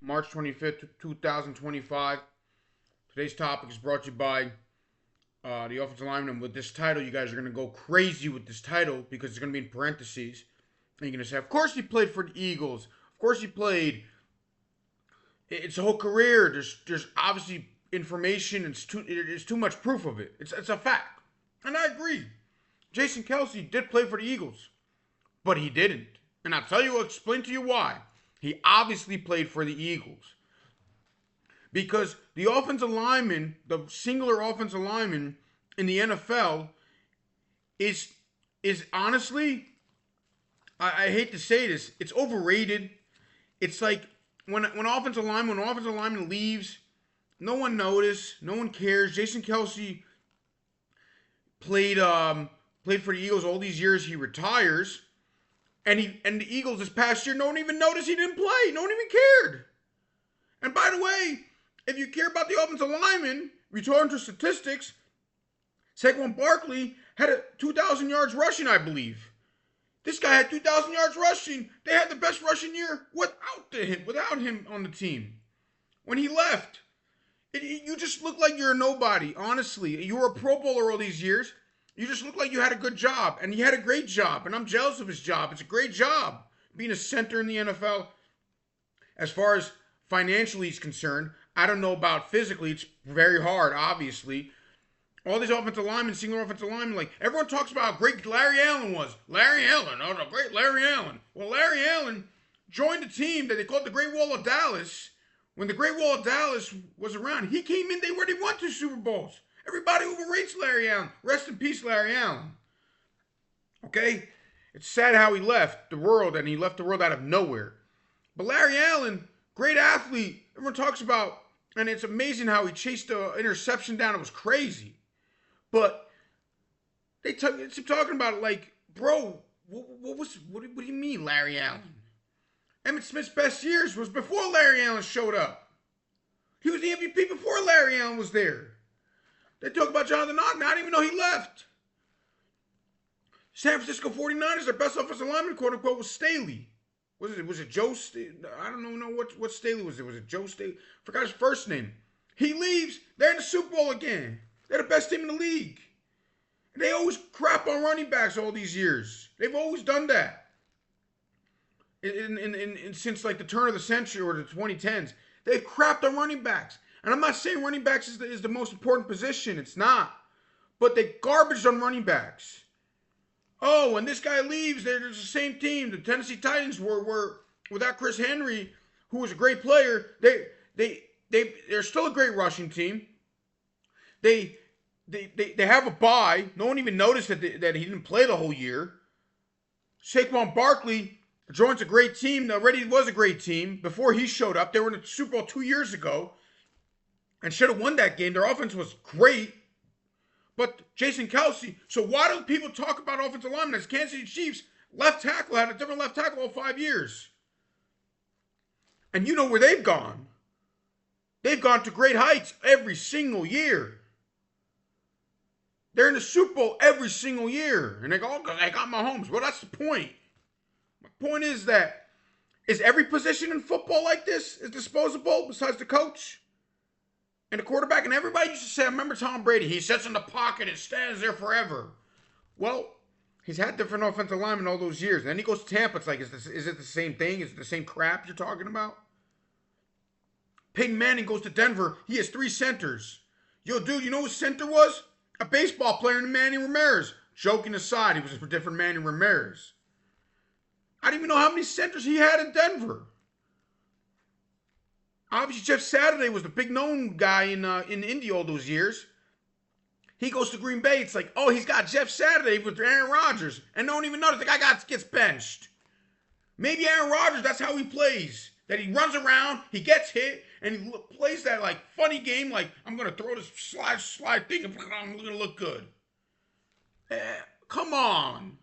March 25th, 2025. Today's topic is brought to you by the offensive lineman. And with this title, you guys are going to go crazy with this title because it's going to be in parentheses. And you're going to say, of course he played for the Eagles. Of course he played. It's a whole career. There's obviously information. It's too much proof of it. It's a fact. And I agree. Jason Kelce did play for the Eagles, but he didn't. And I'll explain to you why. He obviously played for the Eagles. Because the offensive lineman, the singular offensive lineman in the NFL is honestly, I hate to say this, it's overrated. It's like when an offensive lineman leaves, no one notices, no one cares. Jason Kelce played for the Eagles all these years. He retires. And the Eagles this past year, no one even noticed he didn't play. No one even cared. And by the way, if you care about the offensive lineman, return to statistics, Saquon Barkley had 2,000 yards rushing, I believe. This guy had 2,000 yards rushing. They had the best rushing year without him on the team. When he left, you just look like you're a nobody, honestly. You were a Pro Bowler all these years. You just look like you had a good job, and he had a great job, and I'm jealous of his job. It's a great job being a center in the NFL. As far as financially is concerned, I don't know about physically. It's very hard, obviously. All these offensive linemen, single offensive linemen, like everyone talks about how great Larry Allen was. Larry Allen, oh, the great Larry Allen. Well, Larry Allen joined a team that they called the Great Wall of Dallas. When the Great Wall of Dallas was around, he came in, they won 2 Super Bowls. Everybody overrates Larry Allen. Rest in peace, Larry Allen. Okay? It's sad how he left the world, and he left the world out of nowhere. But Larry Allen, great athlete. Everyone talks about, and it's amazing how he chased the interception down. It was crazy. But they keep talking about it like, bro, what do you mean, Larry Allen? Emmitt Smith's best years was before Larry Allen showed up. He was the MVP before Larry Allen was there. They talk about Jonathan Ogden. I didn't even know he left. San Francisco 49ers, their best offensive lineman, quote unquote, was Staley. Was it Joe Staley? I don't know what Staley was it. Was it Joe Staley? Forgot his first name. He leaves. They're in the Super Bowl again. They're the best team in the league. And they always crap on running backs all these years. They've always done that. Since like the turn of the century or the 2010s, they've crapped on running backs. And I'm not saying running backs is the most important position. It's not. But they garbaged on running backs. Oh, when this guy leaves, there's the same team. The Tennessee Titans were without Chris Henry, who was a great player. They're still a great rushing team. They have a bye. No one even noticed that he didn't play the whole year. Saquon Barkley joins a great team. Already was a great team before he showed up. They were in the Super Bowl 2 years ago and should have won that game. Their offense was great. But Jason Kelce, so why do people talk about offensive linemen as Kansas City Chiefs left tackle had a different left tackle all 5 years? And you know where they've gone. They've gone to great heights every single year. They're in the Super Bowl every single year. And they go, oh, I got Mahomes. Well, that's the point. My point is every position in football like this is disposable besides the coach and the quarterback? And everybody used to say, I remember Tom Brady. He sits in the pocket and stands there forever. Well, he's had different offensive linemen all those years. And then he goes to Tampa. It's like, is it the same thing? Is it the same crap you're talking about? Peyton Manning goes to Denver. He has 3 centers. Yo, dude, you know what center was? A baseball player named Manny Ramirez. Joking aside, he was a different Manny Ramirez. I didn't even know how many centers he had in Denver. Obviously, Jeff Saturday was the big known guy in Indy all those years. He goes to Green Bay. It's like, oh, he's got Jeff Saturday with Aaron Rodgers. And no one even noticed the guy gets benched. Maybe Aaron Rodgers, that's how he plays. That he runs around, he gets hit, and he plays that like funny game like, I'm going to throw this slide thing and I'm going to look good. Come on.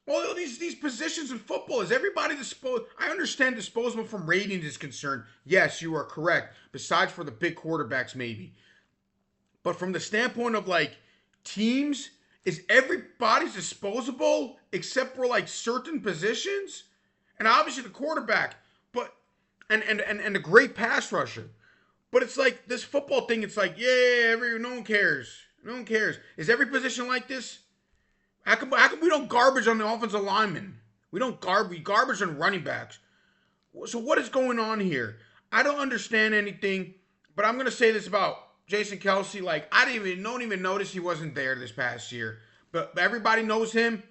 All these positions in football, is everybody disposable? I understand disposable from ratings is concerned. Yes, you are correct. Besides for the big quarterbacks, maybe. But from the standpoint of like teams, is everybody's disposable except for like certain positions? And obviously the quarterback. But and a great pass rusher. But it's like this football thing. It's like, yeah, no one cares. No one cares. Is every position like this? How come we don't garbage on the offensive linemen? We garbage on running backs. So what is going on here? I don't understand anything. But I'm gonna say this about Jason Kelce. Like don't even notice he wasn't there this past year. But everybody knows him.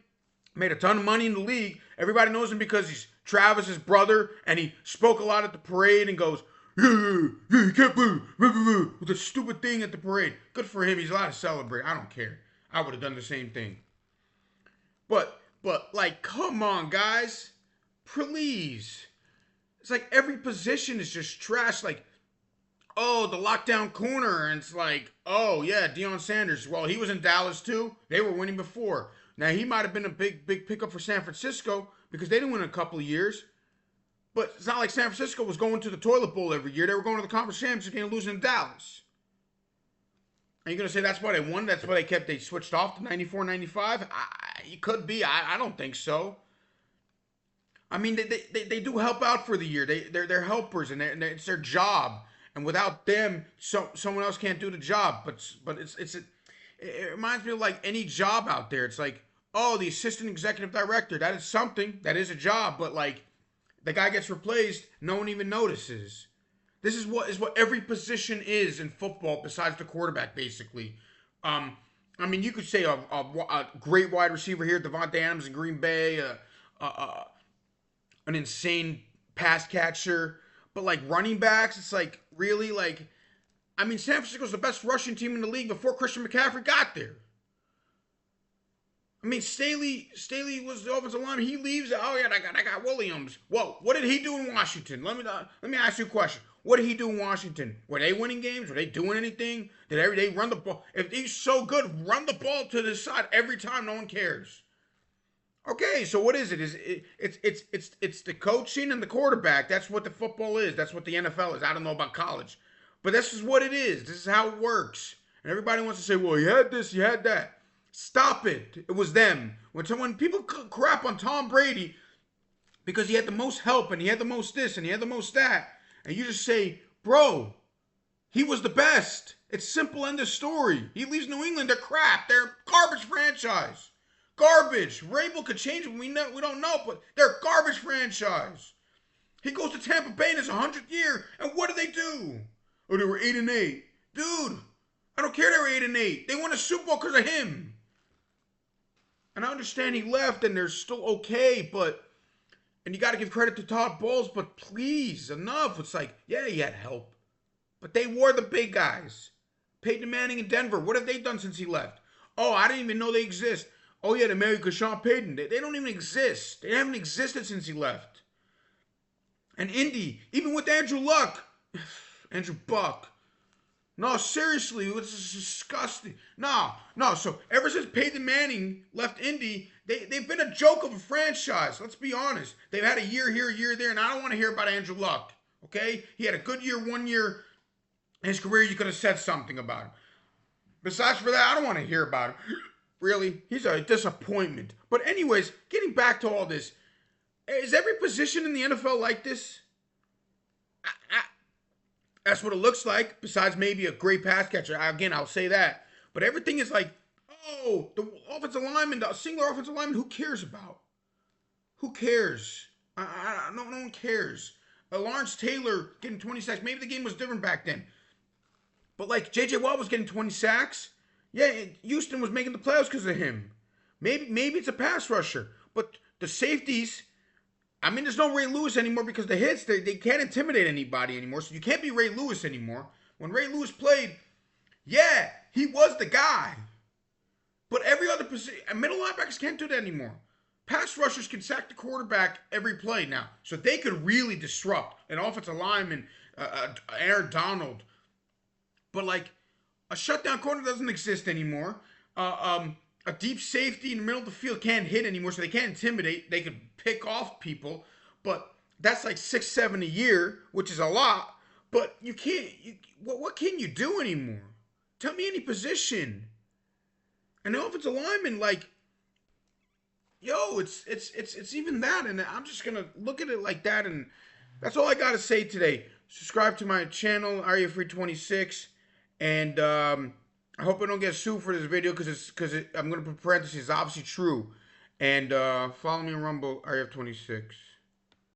Made a ton of money in the league. Everybody knows him because he's Travis's brother, and he spoke a lot at the parade and goes, yeah, you can't boo, with the stupid thing at the parade. Good for him. He's allowed to celebrate. I don't care. I would have done the same thing. But like, come on, guys. Please. It's like every position is just trash. Like, oh, the lockdown corner. And it's like, oh, yeah, Deion Sanders. Well, he was in Dallas, too. They were winning before. Now, he might have been a big pickup for San Francisco because they didn't win in a couple of years. But it's not like San Francisco was going to the toilet bowl every year. They were going to the conference championship game and losing to Dallas. Are you going to say that's why they won? That's why they switched off to 94, 95? It could be. I don't think so. I mean, they do help out for the year. They're helpers, and it's their job. And without them, someone else can't do the job. But it reminds me of like any job out there. It's like, oh, the assistant executive director. That is something. That is a job. But like, the guy gets replaced, no one even notices. This is what every position is in football besides the quarterback, basically. I mean, you could say a great wide receiver here, Devontae Adams in Green Bay, an insane pass catcher. But like running backs, it's like really like, I mean, San Francisco's the best rushing team in the league before Christian McCaffrey got there. I mean, Staley was the offensive lineman. He leaves. Oh yeah, I got Williams. Whoa, what did he do in Washington? Let me ask you a question. What did he do in Washington? Were they winning games? Were they doing anything? Did they run the ball? If he's so good, run the ball to the side every time. No one cares. Okay, so what is it? It's the coaching and the quarterback. That's what the football is. That's what the NFL is. I don't know about college, but this is what it is. This is how it works. And everybody wants to say, well, you had this, you had that. Stop it. It was them. When people crap on Tom Brady because he had the most help and he had the most this and he had the most that, and you just say, bro, he was the best. It's simple, end of story. He leaves New England, they're crap. They're a garbage franchise. Garbage. Rabel could change it. We don't know, but they're a garbage franchise. He goes to Tampa Bay in his 100th year, and what do? Oh, they were 8-8. Dude, I don't care they were 8-8. They won a Super Bowl because of him. And I understand he left and they're still okay, and you got to give credit to Todd Bowles, but please, enough. It's like, yeah, he had help. But they were the big guys. Peyton Manning in Denver, what have they done since he left? Oh, I didn't even know they exist. Oh, yeah, the American Sean Payton. They don't even exist. They haven't existed since he left. And Indy, even with Andrew Luck, Andrew Buck. No, seriously, it's disgusting. No. So ever since Peyton Manning left Indy, they've been a joke of a franchise. Let's be honest. They've had a year here, a year there, and I don't want to hear about Andrew Luck. Okay? He had a good year 1 year in his career. You could have said something about him. Besides for that, I don't want to hear about him. Really? He's a disappointment. But anyways, getting back to all this, is every position in the NFL like this? That's what it looks like, besides maybe a great pass catcher. Again, I'll say that. But everything is like, oh, the offensive lineman, the singular offensive lineman, who cares about? Who cares? No one cares. Lawrence Taylor getting 20 sacks. Maybe the game was different back then. But like J.J. Watt was getting 20 sacks. Yeah, Houston was making the playoffs because of him. Maybe it's a pass rusher. But the safeties, I mean, there's no Ray Lewis anymore because the hits, they can't intimidate anybody anymore. So you can't be Ray Lewis anymore. When Ray Lewis played, yeah, he was the guy. But every other position, middle linebackers can't do that anymore. Pass rushers can sack the quarterback every play now. So they could really disrupt an offensive lineman, Aaron Donald. But like, a shutdown corner doesn't exist anymore. A deep safety in the middle of the field can't hit anymore, so they can't intimidate. They could pick off people, but that's like 6-7 a year, which is a lot. But you can't. What can you do anymore? Tell me any position. And the offensive lineman, like, yo, it's even that, and I'm just gonna look at it like that, and That's all I got to say today. Subscribe to my channel, Area Free 26, and I hope I don't get sued for this video because I'm gonna put parentheses. Obviously true, and follow me on Rumble, Area 26.